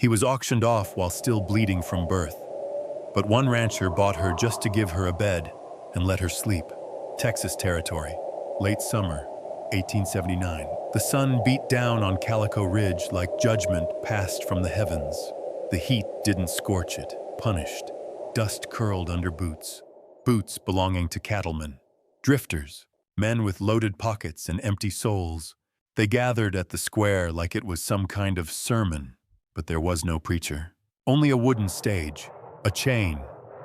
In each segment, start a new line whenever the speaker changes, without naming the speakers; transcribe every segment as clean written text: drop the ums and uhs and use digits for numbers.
He was auctioned off while still bleeding from birth. But one rancher bought her just to give her a bed and let her sleep. Texas territory, late summer, 1879. The sun beat down on Calico Ridge like judgment passed from the heavens. The heat didn't scorch it, punished. Dust curled under boots. Boots belonging to cattlemen. Drifters, men with loaded pockets and empty souls. They gathered at the square like it was some kind of sermon, but there was no preacher. Only a wooden stage, a chain,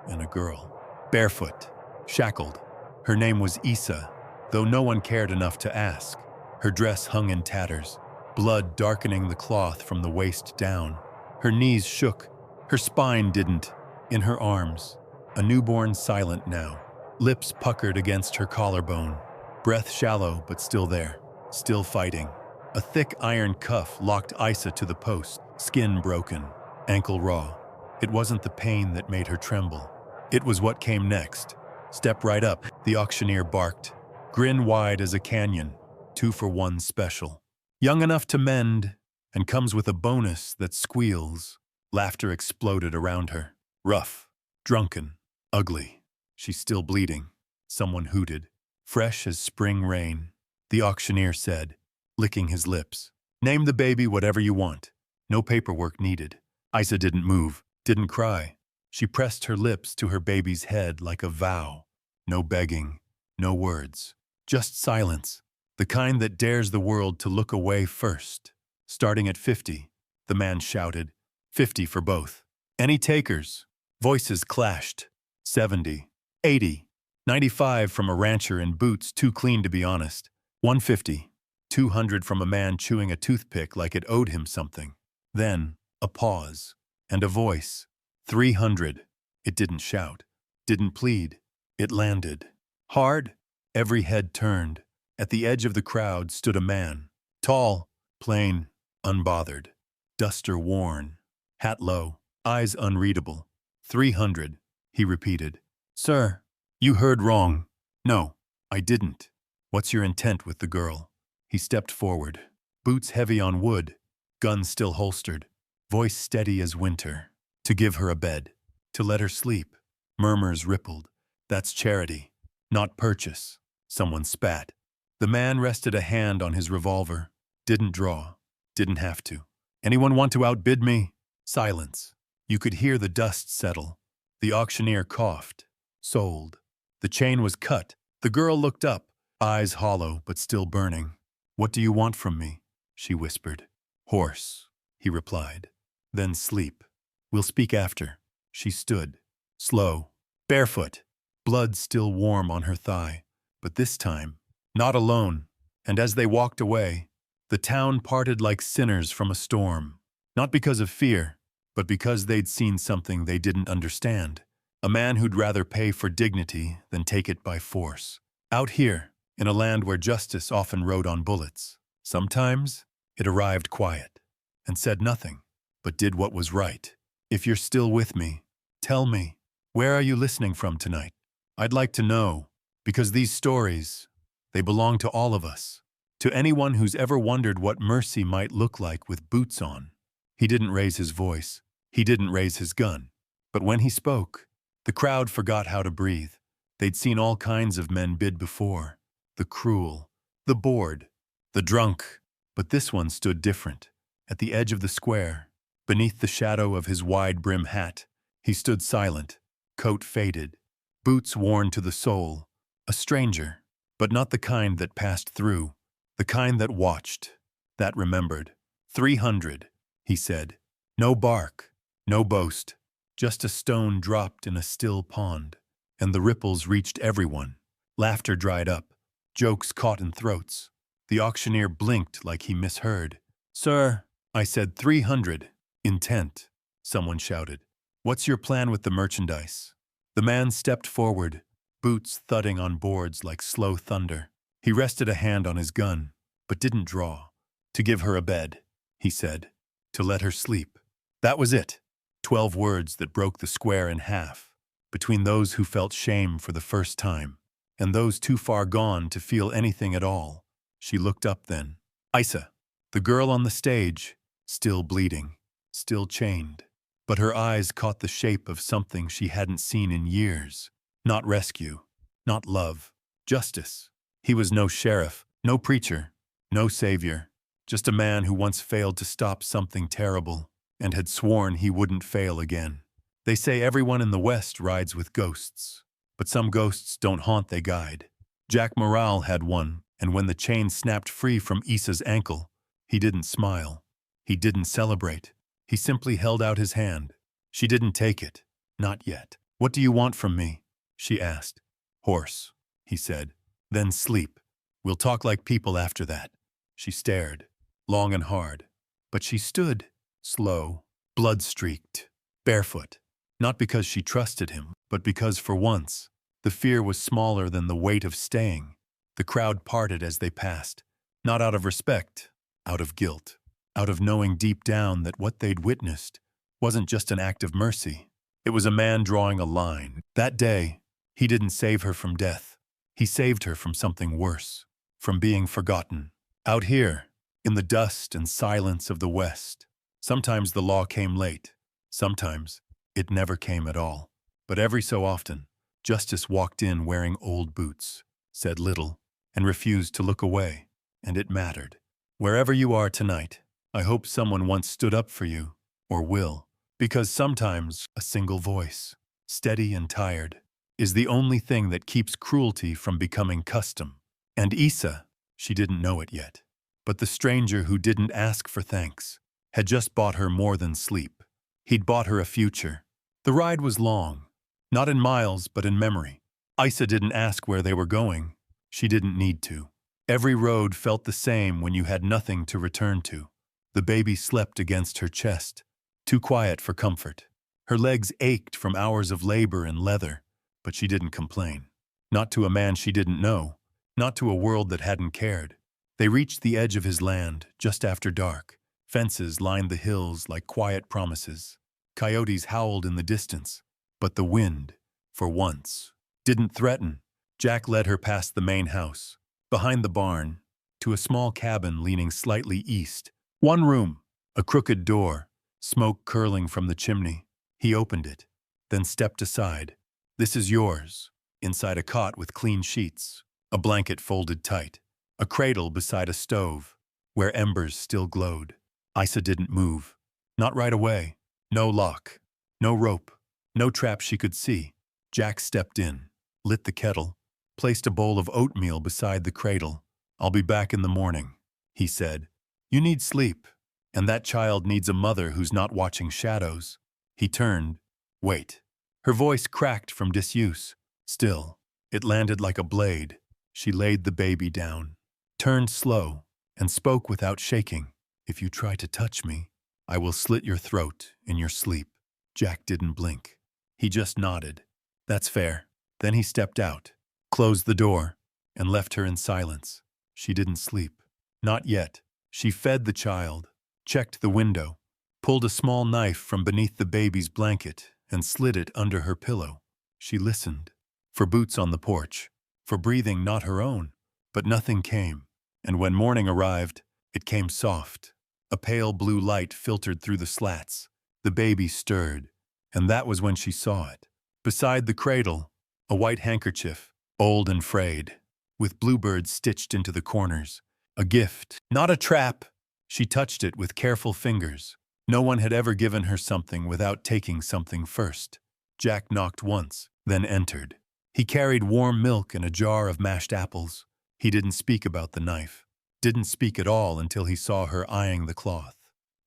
and a girl. Barefoot, shackled. Her name was Isa, though no one cared enough to ask. Her dress hung in tatters, blood darkening the cloth from the waist down. Her knees shook, her spine didn't. In her arms, a newborn silent now, lips puckered against her collarbone, breath shallow but still there, still fighting. A thick iron cuff locked Isa to the post, skin broken, ankle raw. It wasn't the pain that made her tremble. It was what came next. Step right up, the auctioneer barked. Grin wide as a canyon, 2-for-1 special. Young enough to mend, and comes with a bonus that squeals. Laughter exploded around her. Rough, drunken, ugly. She's still bleeding. Someone hooted. Fresh as spring rain. The auctioneer said, licking his lips. Name the baby whatever you want. No paperwork needed. Isa didn't move, didn't cry. She pressed her lips to her baby's head like a vow. No begging, no words. Just silence. The kind that dares the world to look away first. Starting at 50, the man shouted. 50 for both. Any takers? Voices clashed. 70, 80, 95 from a rancher in boots too clean to be honest. 150, 200 from a man chewing a toothpick like it owed him something. Then, a pause, and a voice. 300. It didn't shout, didn't plead. It landed. Hard. Every head turned. At the edge of the crowd stood a man. Tall, plain, unbothered. Duster worn. Hat low, eyes unreadable. 300, he repeated. Sir, you heard wrong. No, I didn't. What's your intent with the girl? He stepped forward. Boots heavy on wood. Gun still holstered. Voice steady as winter. To give her a bed. To let her sleep. Murmurs rippled. That's charity, not purchase. Someone spat. The man rested a hand on his revolver. Didn't draw. Didn't have to. Anyone want to outbid me? Silence. You could hear the dust settle. The auctioneer coughed. Sold. The chain was cut. The girl looked up, eyes hollow but still burning. What do you want from me? She whispered. Horse, he replied. Then sleep. We'll speak after. She stood. Slow. Barefoot. Blood still warm on her thigh. But this time, not alone. And as they walked away, the town parted like sinners from a storm. Not because of fear, but because they'd seen something they didn't understand. A man who'd rather pay for dignity than take it by force. Out here, in a land where justice often rode on bullets, sometimes it arrived quiet and said nothing, but did what was right. If you're still with me, tell me, where are you listening from tonight? I'd like to know, because these stories, they belong to all of us. To anyone who's ever wondered what mercy might look like with boots on. He didn't raise his voice. He didn't raise his gun. But when he spoke, the crowd forgot how to breathe. They'd seen all kinds of men bid before. The cruel, the bored, the drunk. But this one stood different. At the edge of the square, beneath the shadow of his wide-brim hat, he stood silent, coat faded, boots worn to the sole. A stranger, but not the kind that passed through. The kind that watched, that remembered. 300, he said. No bark, no boast, just a stone dropped in a still pond, and the ripples reached everyone. Laughter dried up, jokes caught in throats. The auctioneer blinked like he misheard. Sir, I said 300, intent, someone shouted. What's your plan with the merchandise? The man stepped forward, boots thudding on boards like slow thunder. He rested a hand on his gun, but didn't draw. To give her a bed, he said. To let her sleep. That was it. 12 words that broke the square in half, between those who felt shame for the first time, and those too far gone to feel anything at all. She looked up then. Isa, the girl on the stage, still bleeding. still chained. But her eyes caught the shape of something she hadn't seen in years. Not rescue, not love, justice. He was no sheriff, no preacher, no savior, just a man who once failed to stop something terrible and had sworn he wouldn't fail again. They say everyone in the West rides with ghosts, but some ghosts don't haunt, they guide. Jack Morel had one, and when the chain snapped free from Issa's ankle, he didn't smile. He didn't celebrate. He simply held out his hand. She didn't take it. Not yet. "What do you want from me?" she asked. "Horse," he said. "Then sleep. We'll talk like people after that." She stared, long and hard. But she stood, slow, blood-streaked, barefoot. Not because she trusted him, but because for once, the fear was smaller than the weight of staying. The crowd parted as they passed, not out of respect, out of guilt, out of knowing deep down that what they'd witnessed wasn't just an act of mercy. It was a man drawing a line. That day, he didn't save her from death. He saved her from something worse, from being forgotten. Out here, in the dust and silence of the West, sometimes the law came late. Sometimes it never came at all. But every so often, justice walked in wearing old boots, said little, and refused to look away. And it mattered. Wherever you are tonight, I hope someone once stood up for you, or will. Because sometimes a single voice, steady and tired, is the only thing that keeps cruelty from becoming custom. And Issa, she didn't know it yet, but the stranger who didn't ask for thanks had just bought her more than sleep. He'd bought her a future. The ride was long, not in miles but in memory. Issa didn't ask where they were going. She didn't need to. Every road felt the same when you had nothing to return to. The baby slept against her chest, too quiet for comfort. Her legs ached from hours of labor and leather, but she didn't complain. Not to a man she didn't know, not to a world that hadn't cared. They reached the edge of his land just after dark. Fences lined the hills like quiet promises. Coyotes howled in the distance, but the wind, for once, didn't threaten. Jack led her past the main house, behind the barn, to a small cabin leaning slightly east. One room, a crooked door, smoke curling from the chimney. He opened it, then stepped aside. "This is yours." Inside a cot with clean sheets, a blanket folded tight, a cradle beside a stove, where embers still glowed. Issa didn't move. Not right away. No lock, no rope, no trap she could see. Jack stepped in, lit the kettle, placed a bowl of oatmeal beside the cradle. "I'll be back in the morning," he said. "You need sleep, and that child needs a mother who's not watching shadows." He turned. "Wait." Her voice cracked from disuse. Still, it landed like a blade. She laid the baby down, turned slow, and spoke without shaking. "If you try to touch me, I will slit your throat in your sleep." Jack didn't blink. He just nodded. "That's fair." Then he stepped out, closed the door, and left her in silence. She didn't sleep. Not yet. She fed the child, checked the window, pulled a small knife from beneath the baby's blanket, and slid it under her pillow. She listened. For boots on the porch, for breathing not her own, but nothing came. And when morning arrived, it came soft. A pale blue light filtered through the slats. The baby stirred, and that was when she saw it. Beside the cradle, a white handkerchief, old and frayed, with bluebirds stitched into the corners. A gift, not a trap. She touched it with careful fingers. No one had ever given her something without taking something first. Jack knocked once, then entered. He carried warm milk and a jar of mashed apples. He didn't speak about the knife. Didn't speak at all until he saw her eyeing the cloth.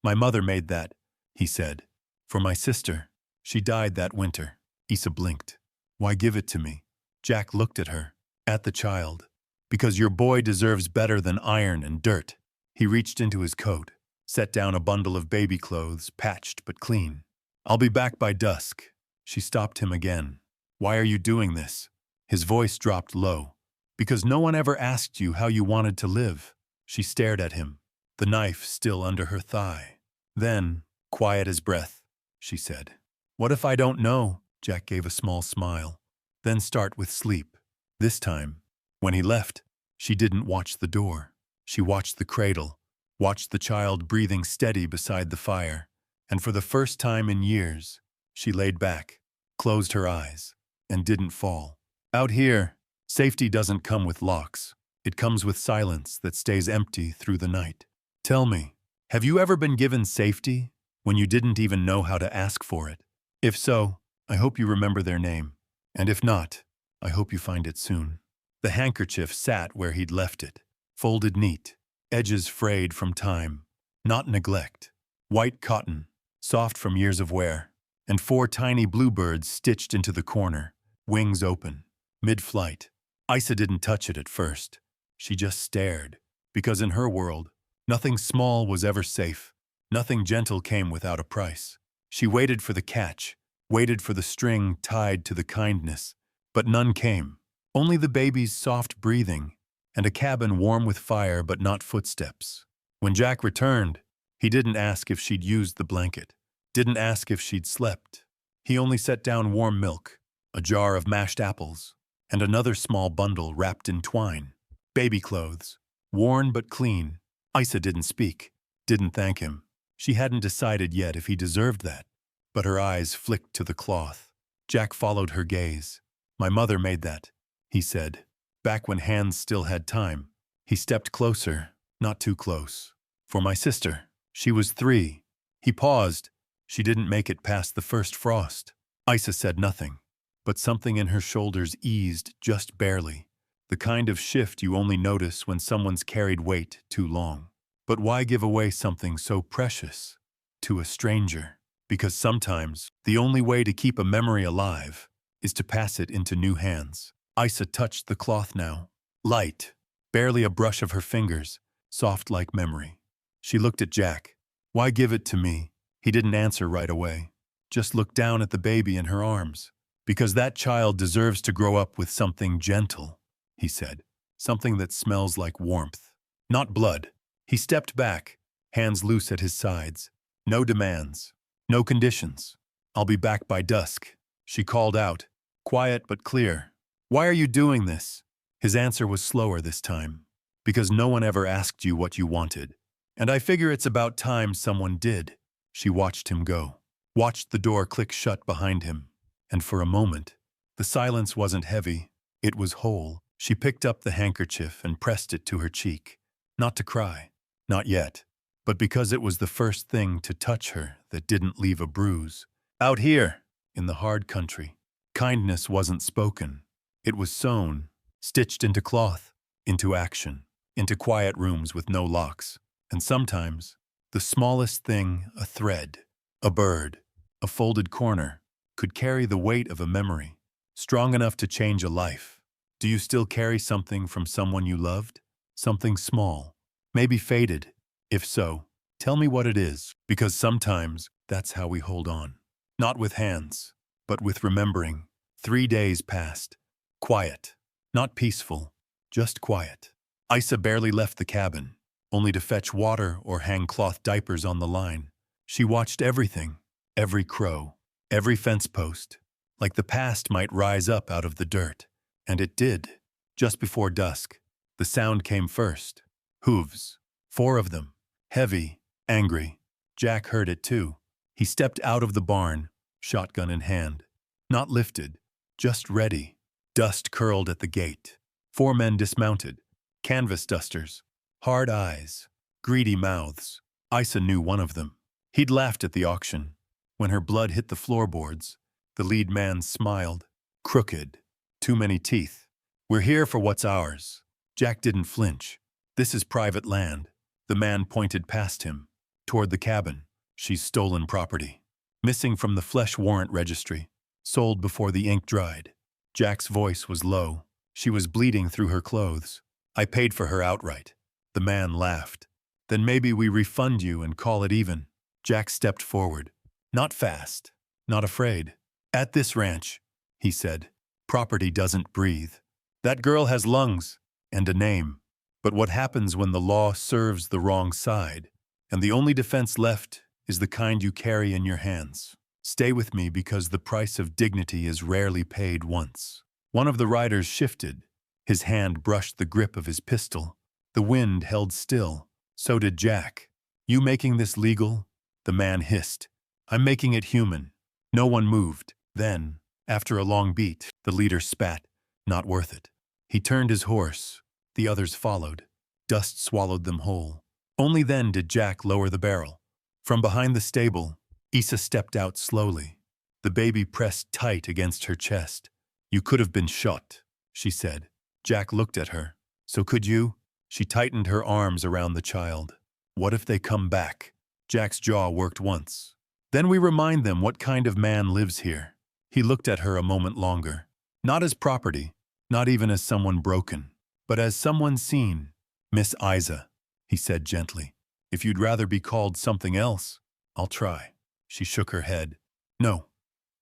"My mother made that," he said. "For my sister. She died that winter." Issa blinked. "Why give it to me?" Jack looked at her, at the child. "Because your boy deserves better than iron and dirt." He reached into his coat, set down a bundle of baby clothes, patched but clean. "I'll be back by dusk." She stopped him again. "Why are you doing this?" His voice dropped low. "Because no one ever asked you how you wanted to live." She stared at him, the knife still under her thigh. Then, quiet as breath, she said, "What if I don't know?" Jack gave a small smile. "Then start with sleep." This time, when he left, she didn't watch the door. She watched the cradle, watched the child breathing steady beside the fire, And for the first time in years, she laid back, closed her eyes, and didn't fall. Out here, safety doesn't come with locks. It comes with silence that stays empty through the night. Tell me, have you ever been given safety when you didn't even know how to ask for it? If so, I hope you remember their name. And if not, I hope you find it soon. The handkerchief sat where he'd left it, folded neat, edges frayed from time, not neglect. White cotton, soft from years of wear, and 4 tiny bluebirds stitched into the corner, wings open, mid-flight. Isa didn't touch it at first. She just stared, because in her world, nothing small was ever safe. Nothing gentle came without a price. She waited for the catch, waited for the string tied to the kindness, but none came. Only the baby's soft breathing and a cabin warm with fire but not footsteps. When Jack returned, he didn't ask if she'd used the blanket, didn't ask if she'd slept. He only set down warm milk, a jar of mashed apples, and another small bundle wrapped in twine. Baby clothes, worn but clean. Isa didn't speak, didn't thank him. She hadn't decided yet if he deserved that. But her eyes flicked to the cloth. Jack followed her gaze. "My mother made that," he said. Back when hands still had time. He stepped closer, not too close. "For my sister. She was 3. He paused. She didn't make it past the first frost. Isa said nothing, but something in her shoulders eased just barely. The kind of shift you only notice when someone's carried weight too long. But why give away something so precious to a stranger? Because sometimes the only way to keep a memory alive is to pass it into new hands. Isa touched the cloth now. Light, barely a brush of her fingers, soft like memory. She looked at Jack. "Why give it to me?" He didn't answer right away. Just looked down at the baby in her arms. "Because that child deserves to grow up with something gentle," he said. "Something that smells like warmth, not blood." He stepped back, hands loose at his sides. "No demands. No conditions. I'll be back by dusk," she called out, quiet but clear. "Why are you doing this?" His answer was slower this time. "Because no one ever asked you what you wanted. And I figure it's about time someone did." She watched him go, watched the door click shut behind him. And for a moment, the silence wasn't heavy, it was whole. She picked up the handkerchief and pressed it to her cheek. Not to cry, not yet, but because it was the first thing to touch her that didn't leave a bruise. Out here, in the hard country, kindness wasn't spoken. It was sewn, stitched into cloth, into action, into quiet rooms with no locks. And sometimes, the smallest thing, a thread, a bird, a folded corner, could carry the weight of a memory, strong enough to change a life. Do you still carry something from someone you loved? Something small, maybe faded? If so, tell me what it is, because sometimes that's how we hold on. Not with hands, but with remembering. 3 days passed. Quiet. Not peaceful, just quiet. Isa barely left the cabin, only to fetch water or hang cloth diapers on the line. She watched everything, every crow, every fence post, like the past might rise up out of the dirt. And it did. Just before dusk, the sound came first. Hooves. 4 of them. Heavy, angry. Jack heard it too. He stepped out of the barn, shotgun in hand. Not lifted, just ready. Dust curled at the gate. 4 men dismounted. Canvas dusters. Hard eyes. Greedy mouths. Isa knew one of them. He'd laughed at the auction. When her blood hit the floorboards, the lead man smiled. Crooked. Too many teeth. "We're here for what's ours." Jack didn't flinch. "This is private land." The man pointed past him, toward the cabin. "She's stolen property. Missing from the flesh warrant registry. Sold before the ink dried." Jack's voice was low. She was bleeding through her clothes. "I paid for her outright." The man laughed. "Then maybe we refund you and call it even." Jack stepped forward. Not fast, not afraid. "At this ranch," he said, "property doesn't breathe. That girl has lungs and a name. But what happens when the law serves the wrong side, and the only defense left is the kind you carry in your hands? Stay with me because the price of dignity is rarely paid once." One of the riders shifted. His hand brushed the grip of his pistol. The wind held still. So did Jack. "You making this legal?" The man hissed. I'm making it human. No one moved. Then, after a long beat, the leader spat. Not worth it. He turned his horse. The others followed. Dust swallowed them whole. Only then did Jack lower the barrel. From behind the stable, Isa stepped out slowly. The baby pressed tight against her chest. You could have been shot, she said. Jack looked at her. So could you? She tightened her arms around the child. What if they come back? Jack's jaw worked once. Then we remind them what kind of man lives here. He looked at her a moment longer. Not as property, not even as someone broken, but as someone seen. Miss Isa, he said gently. If you'd rather be called something else, I'll try. She shook her head. No,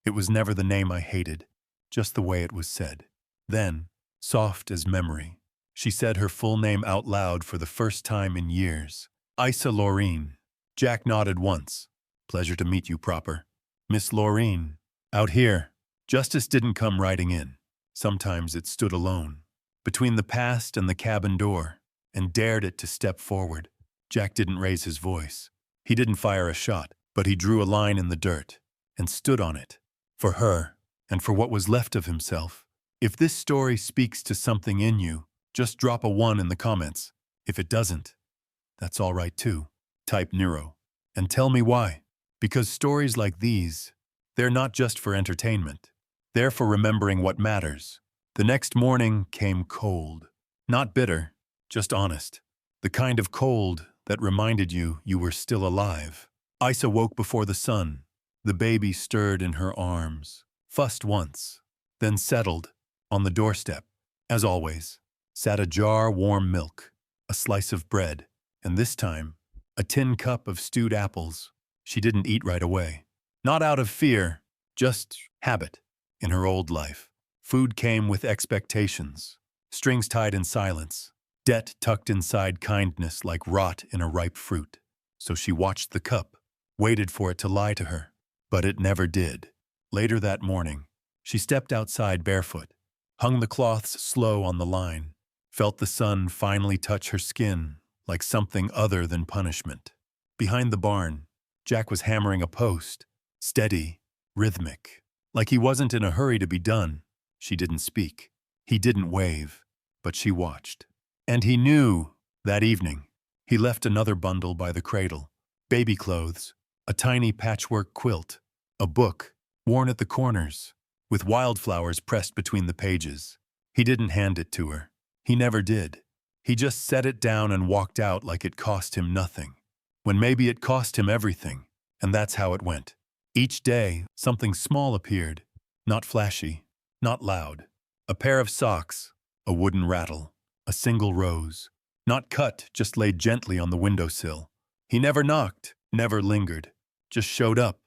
it was never the name I hated, just the way it was said. Then, soft as memory, she said her full name out loud for the first time in years. Isa Laureen. Jack nodded once. Pleasure to meet you proper. Miss Laureen. Out here, justice didn't come riding in. Sometimes it stood alone, between the past and the cabin door, and dared it to step forward. Jack didn't raise his voice. He didn't fire a shot, but he drew a line in the dirt and stood on it. For her, and for what was left of himself. If this story speaks to something in you, just drop a 1 in the comments. If it doesn't, that's all right too. Type Nero. And tell me why. Because stories like these, they're not just for entertainment. They're for remembering what matters. The next morning came cold. Not bitter, just honest. The kind of cold that reminded you were still alive. Isa woke before the sun. The baby stirred in her arms, fussed once, then settled. On the doorstep, as always, sat a jar warm milk, a slice of bread, and this time, a tin cup of stewed apples. She didn't eat right away. Not out of fear, just habit. In her old life, food came with expectations, strings tied in silence, debt tucked inside kindness like rot in a ripe fruit. So she watched the cup, waited for it to lie to her. But it never did. Later that morning, she stepped outside barefoot, hung the cloths slow on the line, felt the sun finally touch her skin like something other than punishment. Behind the barn, Jack was hammering a post, steady, rhythmic, like he wasn't in a hurry to be done. She didn't speak. He didn't wave, but she watched. And he knew, that evening, he left another bundle by the cradle, baby clothes, a tiny patchwork quilt, a book, worn at the corners, with wildflowers pressed between the pages. He didn't hand it to her. He never did. He just set it down and walked out like it cost him nothing, when maybe it cost him everything, and that's how it went. Each day, something small appeared, not flashy, not loud. A pair of socks, a wooden rattle, a single rose, not cut, just laid gently on the windowsill. He never knocked, never lingered, just showed up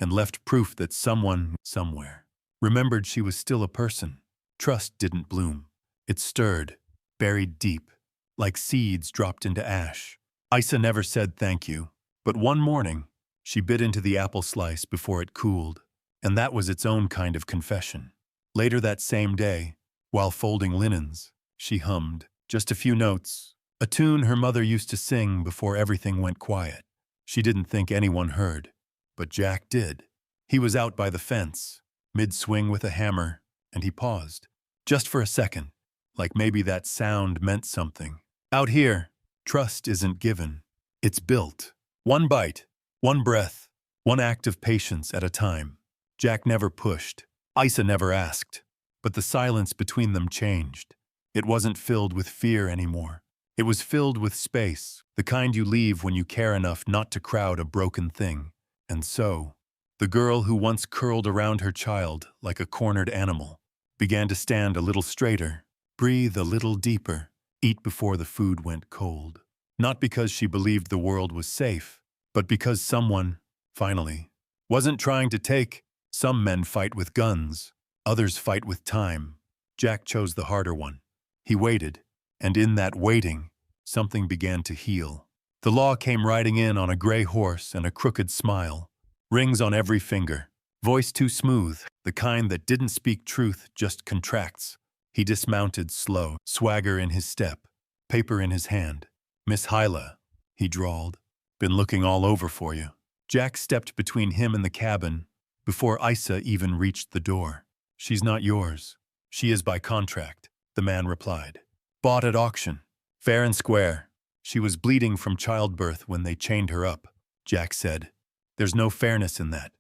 and left proof that someone, somewhere, remembered she was still a person. Trust didn't bloom. It stirred, buried deep, like seeds dropped into ash. Isa never said thank you, but one morning, she bit into the apple slice before it cooled, and that was its own kind of confession. Later that same day, while folding linens, she hummed just a few notes, a tune her mother used to sing before everything went quiet. She didn't think anyone heard, but Jack did. He was out by the fence, mid-swing with a hammer, and he paused, just for a second, like maybe that sound meant something. Out here, trust isn't given, it's built. One bite, one breath, one act of patience at a time. Jack never pushed. Isa never asked. But the silence between them changed. It wasn't filled with fear anymore. It was filled with space, the kind you leave when you care enough not to crowd a broken thing. And so, the girl who once curled around her child like a cornered animal began to stand a little straighter, breathe a little deeper, eat before the food went cold. Not because she believed the world was safe, but because someone, finally, wasn't trying to take. Some men fight with guns, others fight with time. Jack chose the harder one. He waited, and in that waiting, something began to heal. The law came riding in on a gray horse and a crooked smile, rings on every finger, voice too smooth, the kind that didn't speak truth, just contracts. He dismounted slow, swagger in his step, paper in his hand. Miss Hyla, he drawled, been looking all over for you. Jack stepped between him and the cabin before Isa even reached the door. "She's not yours. She is by contract," the man replied. "Bought at auction. Fair and square. She was bleeding from childbirth when they chained her up," Jack said. "There's no fairness in that."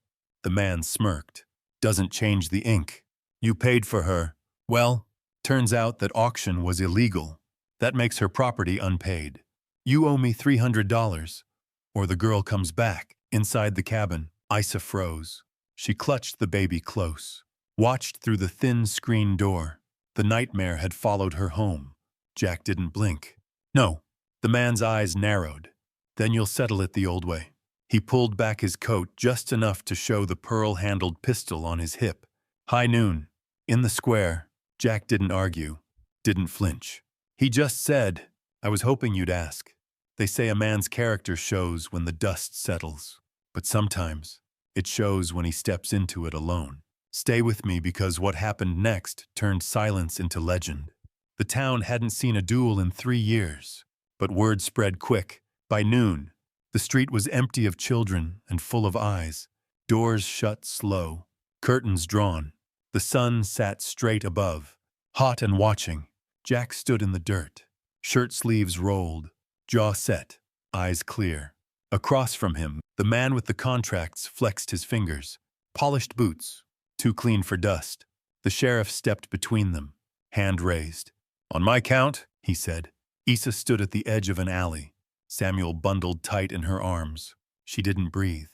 The man smirked. "Doesn't change the ink. You paid for her. Well, turns out that auction was illegal. That makes her property unpaid. You owe me $300, or the girl comes back." Inside the cabin, Isa froze. She clutched the baby close, watched through the thin screen door. The nightmare had followed her home. Jack didn't blink. "No." The man's eyes narrowed. "Then you'll settle it the old way." He pulled back his coat just enough to show the pearl-handled pistol on his hip. High noon. In the square. Jack didn't argue, didn't flinch. He just said, "I was hoping you'd ask. They say a man's character shows when the dust settles, but sometimes it shows when he steps into it alone. Stay with me because what happened next turned silence into legend." The town hadn't seen a duel in 3 years, but word spread quick. By noon, the street was empty of children and full of eyes. Doors shut slow, curtains drawn. The sun sat straight above, hot and watching. Jack stood in the dirt, shirt sleeves rolled, jaw set, eyes clear. Across from him, the man with the contracts flexed his fingers. Polished boots, too clean for dust. The sheriff stepped between them, hand raised. "On my count," he said. Isa stood at the edge of an alley, Samuel bundled tight in her arms. She didn't breathe.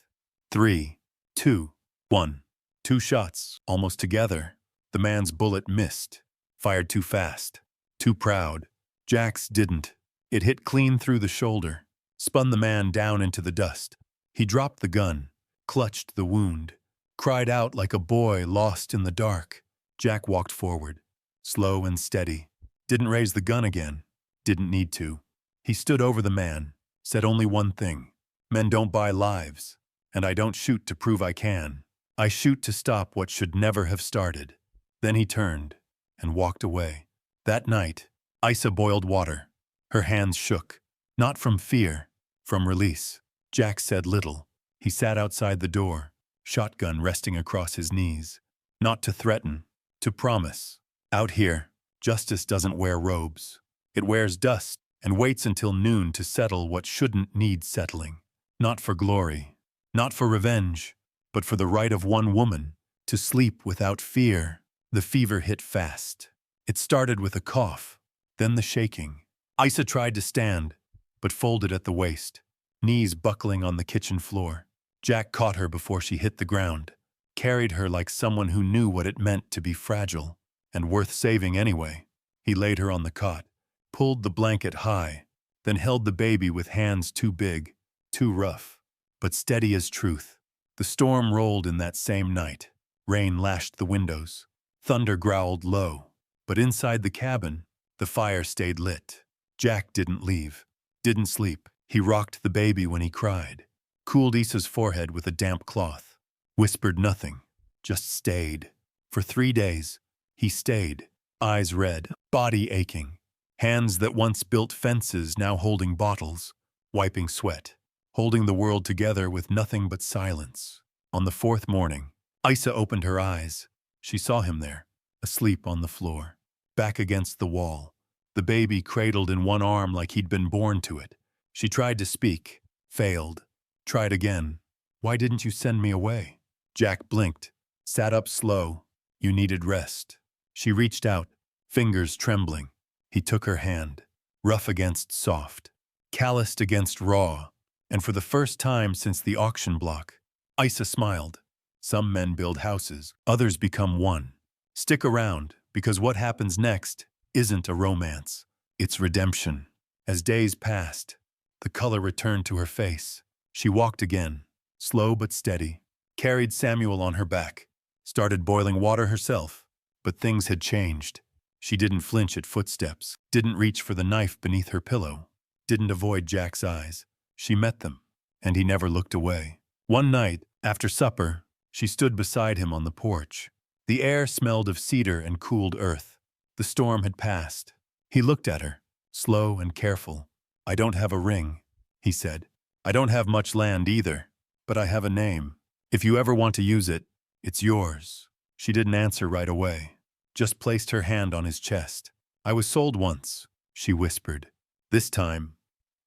3, 2, 1. 2 shots, almost together. The man's bullet missed. Fired too fast. Too proud. Jack's didn't. It hit clean through the shoulder, spun the man down into the dust. He dropped the gun, clutched the wound, cried out like a boy lost in the dark. Jack walked forward, slow and steady. Didn't raise the gun again. Didn't need to. He stood over the man, said only one thing. "Men don't buy lives, and I don't shoot to prove I can. I shoot to stop what should never have started." Then he turned and walked away. That night, Isa boiled water. Her hands shook, not from fear, from release. Jack said little. He sat outside the door, shotgun resting across his knees. Not to threaten, to promise. Out here, justice doesn't wear robes. It wears dust and waits until noon to settle what shouldn't need settling. Not for glory, not for revenge, but for the right of one woman to sleep without fear. The fever hit fast. It started with a cough, then the shaking. Isa tried to stand, but folded at the waist, knees buckling on the kitchen floor. Jack caught her before she hit the ground, carried her like someone who knew what it meant to be fragile and worth saving anyway. He laid her on the cot, pulled the blanket high, then held the baby with hands too big, too rough, but steady as truth. The storm rolled in that same night. Rain lashed the windows. Thunder growled low. But inside the cabin, the fire stayed lit. Jack didn't leave, didn't sleep. He rocked the baby when he cried, cooled Isa's forehead with a damp cloth, whispered nothing, just stayed. For 3 days, he stayed, eyes red, body aching, hands that once built fences now holding bottles, wiping sweat, holding the world together with nothing but silence. On the 4th morning, Isa opened her eyes. She saw him there, asleep on the floor, back against the wall, the baby cradled in one arm like he'd been born to it. She tried to speak, failed, tried again. "Why didn't you send me away?" Jack blinked, sat up slow. "You needed rest." She reached out, fingers trembling. He took her hand, rough against soft, calloused against raw, and for the first time since the auction block, Isa smiled. Some men build houses, others become one. Stick around, because what happens next isn't a romance. It's redemption. As days passed, the color returned to her face. She walked again, slow but steady, carried Samuel on her back, started boiling water herself. But things had changed. She didn't flinch at footsteps, didn't reach for the knife beneath her pillow, didn't avoid Jack's eyes. She met them, and he never looked away. One night, after supper, she stood beside him on the porch. The air smelled of cedar and cooled earth. The storm had passed. He looked at her, slow and careful. "I don't have a ring," he said. "I don't have much land either. But I have a name. If you ever want to use it, it's yours." She didn't answer right away, just placed her hand on his chest. "I was sold once," she whispered. "This time,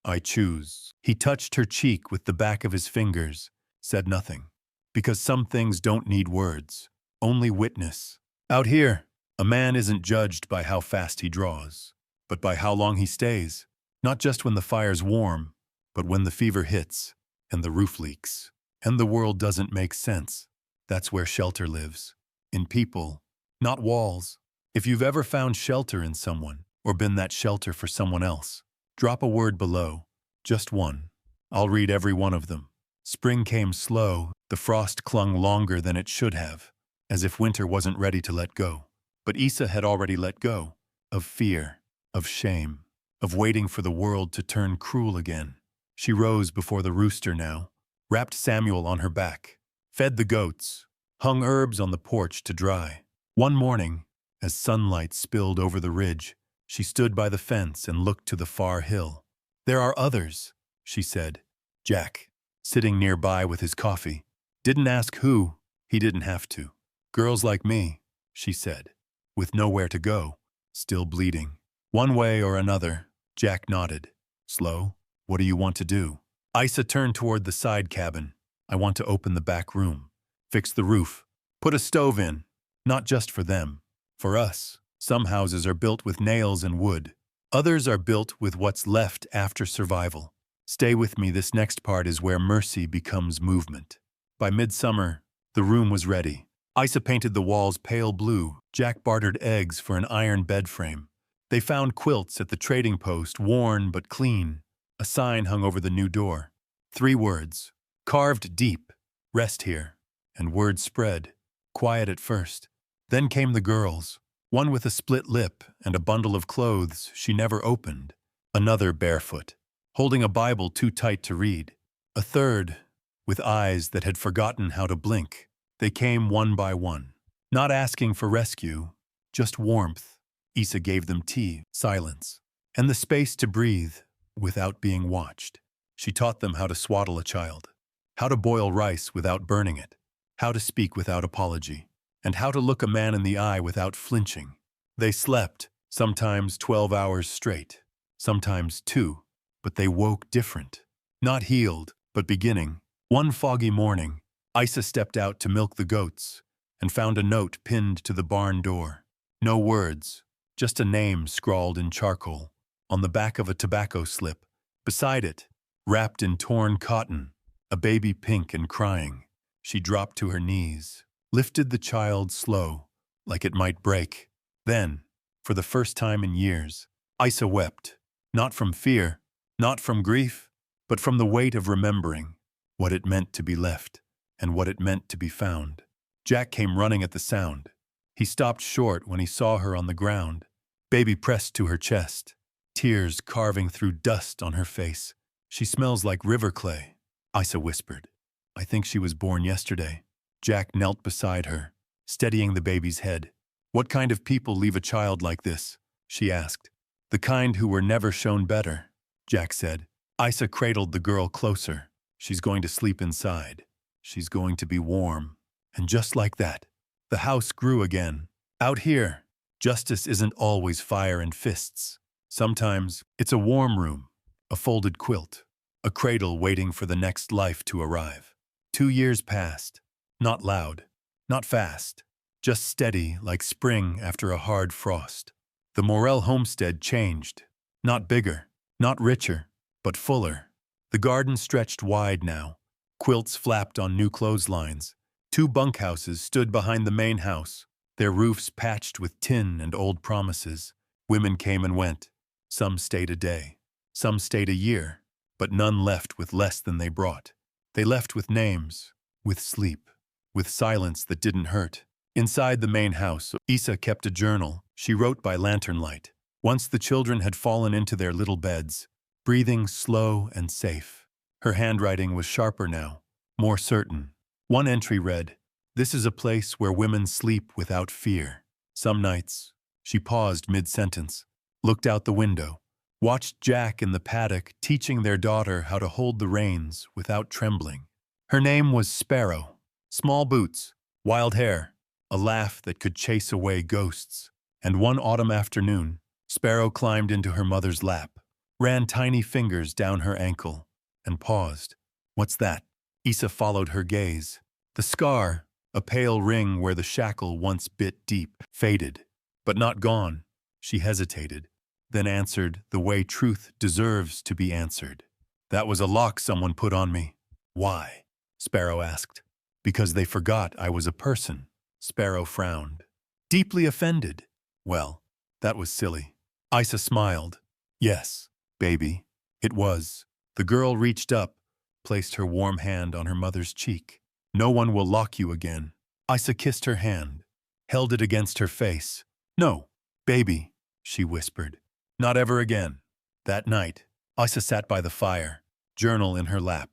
I choose." He touched her cheek with the back of his fingers, said nothing. Because some things don't need words, only witness. Out here, a man isn't judged by how fast he draws, but by how long he stays. Not just when the fire's warm, but when the fever hits, and the roof leaks, and the world doesn't make sense. That's where shelter lives. In people, not walls. If you've ever found shelter in someone, or been that shelter for someone else, drop a word below, just one. I'll read every one of them. Spring came slow, the frost clung longer than it should have, as if winter wasn't ready to let go. But Isa had already let go, of fear, of shame, of waiting for the world to turn cruel again. She rose before the rooster now, wrapped Samuel on her back, fed the goats, hung herbs on the porch to dry. One morning, as sunlight spilled over the ridge, she stood by the fence and looked to the far hill. "There are others," she said. Jack, sitting nearby with his coffee, didn't ask who. He didn't have to. "Girls like me," she said, "with nowhere to go, still bleeding. One way or another." Jack nodded. "Slow? What do you want to do?" Isa turned toward the side cabin. "I want to open the back room, fix the roof, put a stove in. Not just for them. For us. Some houses are built with nails and wood. Others are built with what's left after survival. Stay with me, this next part is where mercy becomes movement." By midsummer, the room was ready. Isa painted the walls pale blue. Jack bartered eggs for an iron bed frame. They found quilts at the trading post, worn but clean. A sign hung over the new door. 3 words, carved deep, "Rest here." And word spread, quiet at first. Then came the girls, one with a split lip and a bundle of clothes she never opened. Another barefoot, holding a Bible too tight to read. A third, with eyes that had forgotten how to blink. They came one by one, not asking for rescue, just warmth. Isa gave them tea, silence, and the space to breathe without being watched. She taught them how to swaddle a child, how to boil rice without burning it, how to speak without apology, and how to look a man in the eye without flinching. They slept, sometimes 12 hours straight, sometimes 2, but they woke different. Not healed, but beginning. One foggy morning, Isa stepped out to milk the goats and found a note pinned to the barn door. No words, just a name scrawled in charcoal on the back of a tobacco slip. Beside it, wrapped in torn cotton, a baby pink and crying. She dropped to her knees, lifted the child slow, like it might break. Then, for the first time in years, Isa wept, not from fear, not from grief, but from the weight of remembering what it meant to be left and what it meant to be found. Jack came running at the sound. He stopped short when he saw her on the ground, baby pressed to her chest, tears carving through dust on her face. "She smells like river clay," Isa whispered. "I think she was born yesterday." Jack knelt beside her, steadying the baby's head. "What kind of people leave a child like this?" she asked. "The kind who were never shown better," Jack said. Isa cradled the girl closer. "She's going to sleep inside. She's going to be warm." And just like that, the house grew again. Out here, justice isn't always fire and fists. Sometimes it's a warm room, a folded quilt, a cradle waiting for the next life to arrive. 2 years passed. Not loud, not fast, just steady like spring after a hard frost. The Morel homestead changed. Not bigger, not richer, but fuller. The garden stretched wide now. Quilts flapped on new clotheslines. 2 bunkhouses stood behind the main house, their roofs patched with tin and old promises. Women came and went. Some stayed a day. Some stayed a year. But none left with less than they brought. They left with names, with sleep, with silence that didn't hurt. Inside the main house, Isa kept a journal. She wrote by lantern light. Once the children had fallen into their little beds, breathing slow and safe. Her handwriting was sharper now, more certain. One entry read, "This is a place where women sleep without fear." Some nights, she paused mid-sentence, looked out the window, watched Jack in the paddock teaching their daughter how to hold the reins without trembling. Her name was Sparrow. Small boots, wild hair, a laugh that could chase away ghosts. And one autumn afternoon, Sparrow climbed into her mother's lap, ran tiny fingers down her ankle, and paused. What's that? Isa followed her gaze. The scar, a pale ring where the shackle once bit deep, faded, but not gone. She hesitated, then answered the way truth deserves to be answered. That was a lock someone put on me. Why? Sparrow asked. Because they forgot I was a person. Sparrow frowned. Deeply offended. Well, that was silly. Isa smiled. Yes, baby, it was. The girl reached up, placed her warm hand on her mother's cheek. No one will lock you again. Isa kissed her hand, held it against her face. No, baby, she whispered. Not ever again. That night, Isa sat by the fire, journal in her lap.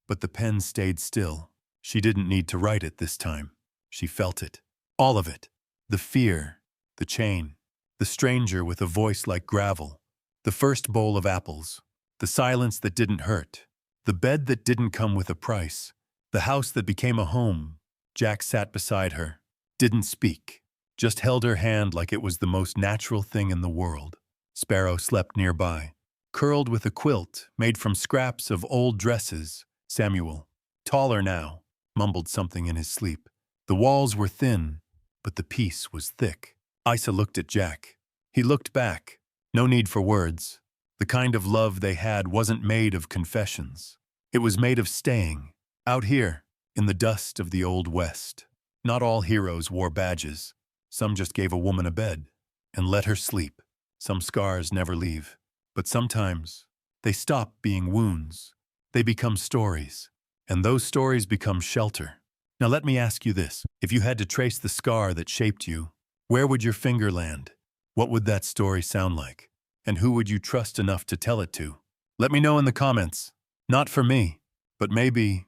But the pen stayed still. She didn't need to write it this time. She felt it. All of it. The fear, the chain, the stranger with a voice like gravel, the first bowl of apples, the silence that didn't hurt, the bed that didn't come with a price, the house that became a home. Jack sat beside her, didn't speak, just held her hand like it was the most natural thing in the world. Sparrow slept nearby, curled with a quilt made from scraps of old dresses. Samuel, taller now, mumbled something in his sleep. The walls were thin, but the peace was thick. Isa looked at Jack. He looked back. No need for words. The kind of love they had wasn't made of confessions. It was made of staying, out here, in the dust of the Old West. Not all heroes wore badges. Some just gave a woman a bed and let her sleep. Some scars never leave, but sometimes they stop being wounds. They become stories, and those stories become shelter. Now let me ask you this. If you had to trace the scar that shaped you, where would your finger land? What would that story sound like? And who would you trust enough to tell it to? Let me know in the comments. Not for me, but maybe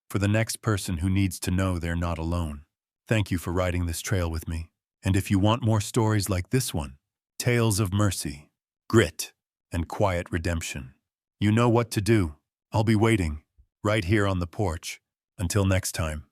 for the next person who needs to know they're not alone. Thank you for riding this trail with me. And if you want more stories like this one, tales of mercy, grit, and quiet redemption, you know what to do. I'll be waiting, right here on the porch. Until next time.